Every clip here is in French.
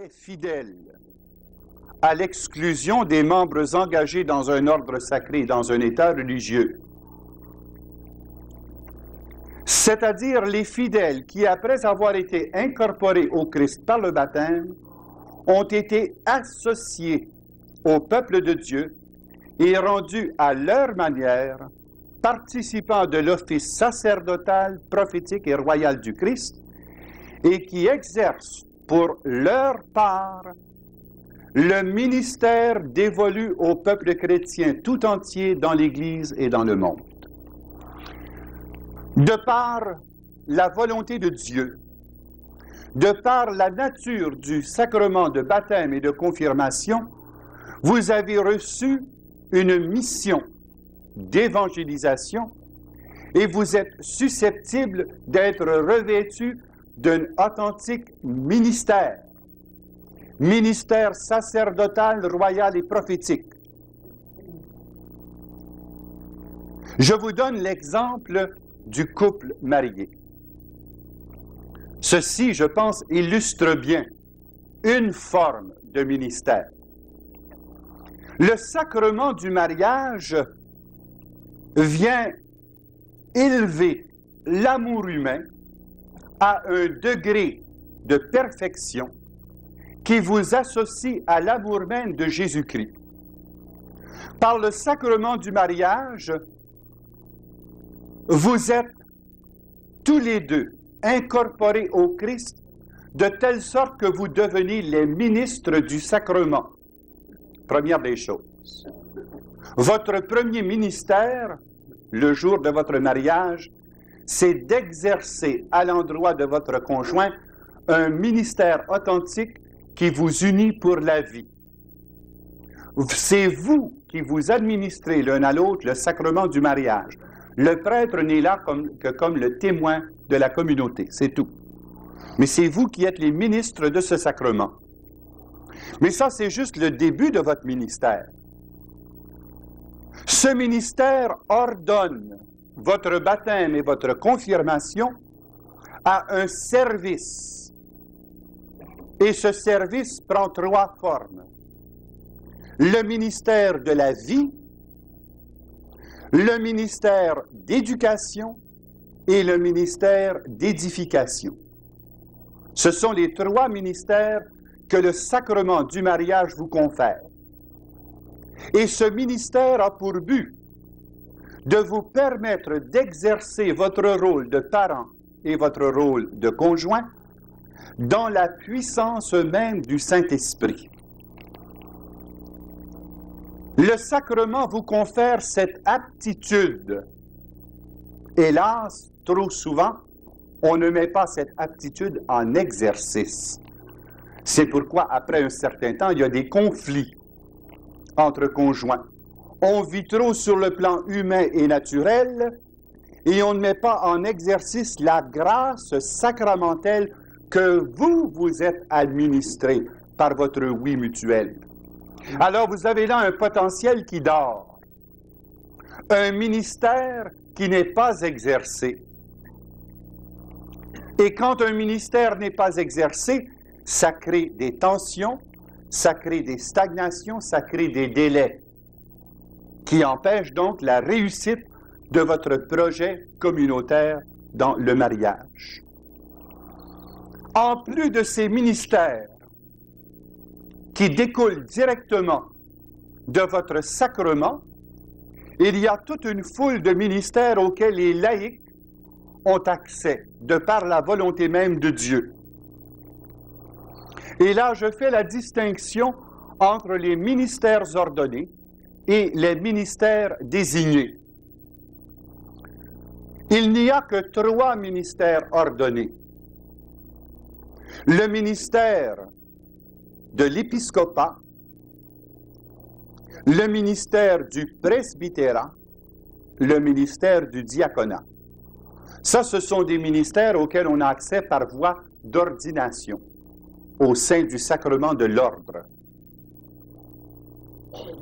les fidèles, à l'exclusion des membres engagés dans un ordre sacré, dans un état religieux. C'est-à-dire les fidèles qui, après avoir été incorporés au Christ par le baptême, ont été associés au peuple de Dieu et rendus à leur manière participants de l'office sacerdotal, prophétique et royal du Christ, et qui exercent pour leur part le ministère dévolu au peuple chrétien tout entier dans l'Église et dans le monde. De par la volonté de Dieu, de par la nature du sacrement de baptême et de confirmation, vous avez reçu une mission d'évangélisation et vous êtes susceptible d'être revêtu d'un authentique ministère, ministère sacerdotal, royal et prophétique. Je vous donne l'exemple du couple marié. Ceci, je pense, illustre bien une forme de ministère. Le sacrement du mariage vient élever l'amour humain à un degré de perfection qui vous associe à l'amour même de Jésus-Christ. Par le sacrement du mariage, vous êtes tous les deux incorporés au Christ de telle sorte que vous devenez les ministres du sacrement. Première des choses. Votre premier ministère, le jour de votre mariage, c'est d'exercer à l'endroit de votre conjoint un ministère authentique qui vous unit pour la vie. C'est vous qui vous administrez l'un à l'autre le sacrement du mariage. Le prêtre n'est là que comme le témoin de la communauté, c'est tout. Mais c'est vous qui êtes les ministres de ce sacrement. Mais ça, c'est juste le début de votre ministère. Ce ministère ordonne votre baptême et votre confirmation à un service. Et ce service prend trois formes. Le ministère de la vie, le ministère d'éducation et le ministère d'édification. Ce sont les trois ministères que le sacrement du mariage vous confère. Et ce ministère a pour but de vous permettre d'exercer votre rôle de parent et votre rôle de conjoint dans la puissance même du Saint-Esprit. Le sacrement vous confère cette aptitude. Hélas, trop souvent, on ne met pas cette aptitude en exercice. C'est pourquoi, après un certain temps, il y a des conflits entre conjoints. On vit trop sur le plan humain et naturel et on ne met pas en exercice la grâce sacramentelle que vous êtes administré par votre oui mutuel. Alors vous avez là un potentiel qui dort, un ministère qui n'est pas exercé. Et quand un ministère n'est pas exercé, ça crée des tensions, ça crée des stagnations, ça crée des délais qui empêchent donc la réussite de votre projet communautaire dans le mariage. En plus de ces ministères qui découlent directement de votre sacrement, il y a toute une foule de ministères auxquels les laïcs ont accès de par la volonté même de Dieu. Et là, je fais la distinction entre les ministères ordonnés et les ministères désignés. Il n'y a que trois ministères ordonnés. Le ministère de l'épiscopat, le ministère du presbytérat, le ministère du diaconat. Ça, ce sont des ministères auxquels on a accès par voie d'ordination au sein du sacrement de l'ordre.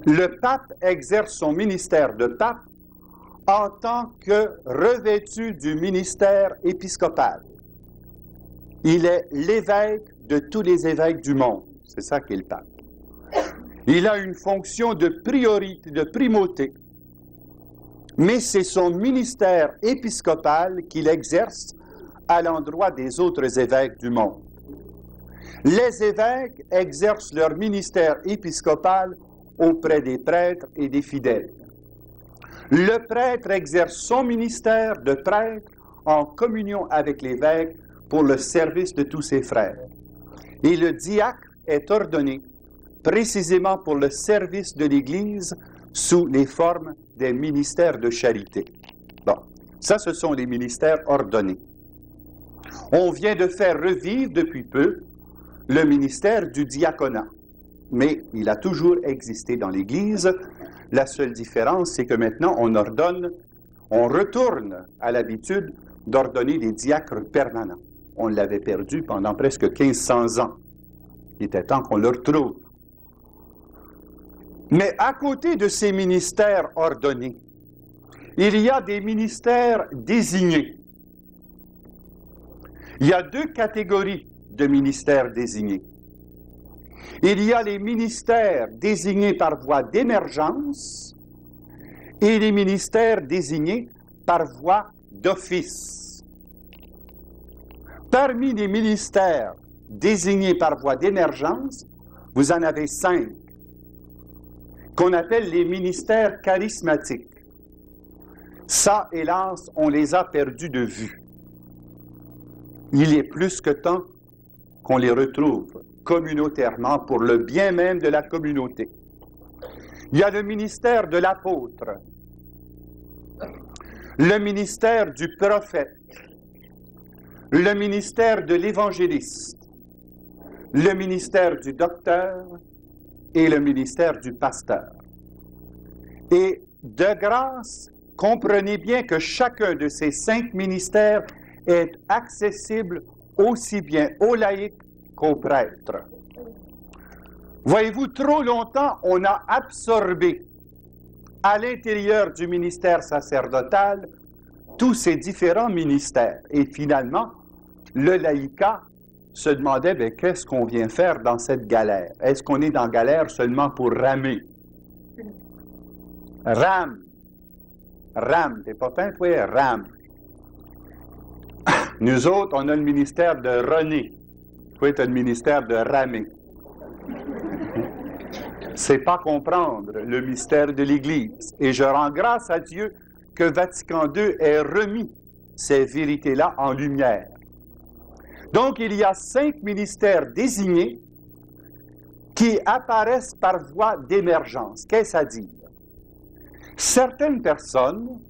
Le pape exerce son ministère de pape en tant que revêtu du ministère épiscopal. Il est l'évêque de tous les évêques du monde. C'est ça qu'est le pape. Il a une fonction de priorité, de primauté. Mais c'est son ministère épiscopal qu'il exerce à l'endroit des autres évêques du monde. Les évêques exercent leur ministère épiscopal auprès des prêtres et des fidèles. Le prêtre exerce son ministère de prêtre en communion avec l'évêque pour le service de tous ses frères. Et le diacre est ordonné précisément pour le service de l'Église sous les formes des ministères de charité. Bon, ça, ce sont les ministères ordonnés. On vient de faire revivre depuis peu le ministère du diaconat, mais il a toujours existé dans l'Église. La seule différence, c'est que maintenant, on retourne à l'habitude d'ordonner des diacres permanents. On l'avait perdu pendant presque 1500 ans. Il était temps qu'on le retrouve. Mais à côté de ces ministères ordonnés, il y a des ministères désignés. Il y a deux catégories de ministères désignés. Il y a les ministères désignés par voie d'émergence et les ministères désignés par voie d'office. Parmi les ministères désignés par voie d'émergence, vous en avez 5, qu'on appelle les ministères charismatiques. Ça, hélas, on les a perdus de vue. Il est plus que temps qu'on les retrouve communautairement pour le bien même de la communauté. Il y a le ministère de l'apôtre, le ministère du prophète, le ministère de l'évangéliste, le ministère du docteur et le ministère du pasteur. Et de grâce, comprenez bien que chacun de ces 5 ministères est accessible aussi bien aux laïcs qu'aux prêtres. Voyez-vous, trop longtemps, on a absorbé à l'intérieur du ministère sacerdotal tous ces différents ministères. Et finalement, le laïcat se demandait, bien, qu'est-ce qu'on vient faire dans cette galère? Est-ce qu'on est dans galère seulement pour ramer? Rame. Rame. T'es pas fin, toi? Rame. Nous autres, on a le ministère de René. Toi, tu as le ministère de ramer. C'est pas comprendre le mystère de l'Église. Et je rends grâce à Dieu que Vatican II ait remis ces vérités-là en lumière. Donc, il y a 5 ministères désignés qui apparaissent par voie d'émergence. Qu'est-ce à dire? Certaines personnes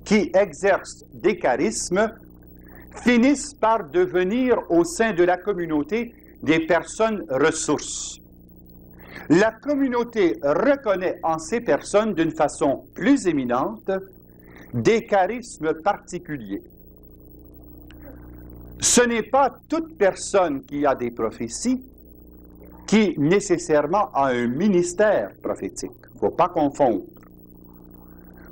qui exercent des charismes finissent par devenir au sein de la communauté des personnes ressources. La communauté reconnaît en ces personnes d'une façon plus éminente des charismes particuliers. Ce n'est pas toute personne qui a des prophéties qui nécessairement a un ministère prophétique. Il ne faut pas confondre.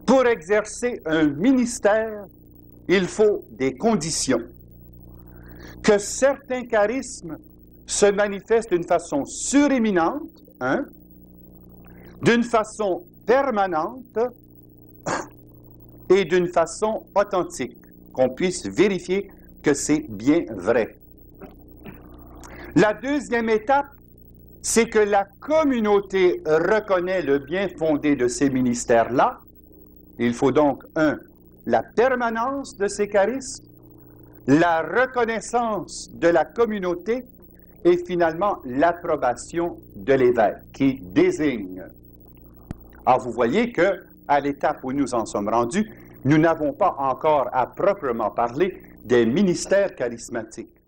Pour exercer un ministère, il faut des conditions. Que certains charismes se manifestent d'une façon suréminente, d'une façon permanente et d'une façon authentique, qu'on puisse vérifier que c'est bien vrai. La deuxième étape, c'est que la communauté reconnaît le bien fondé de ces ministères-là. Il faut donc, la permanence de ces charismes, la reconnaissance de la communauté et finalement l'approbation de l'évêque qui désigne. Alors vous voyez que à l'étape où nous en sommes rendus, nous n'avons pas encore à proprement parler des ministères charismatiques.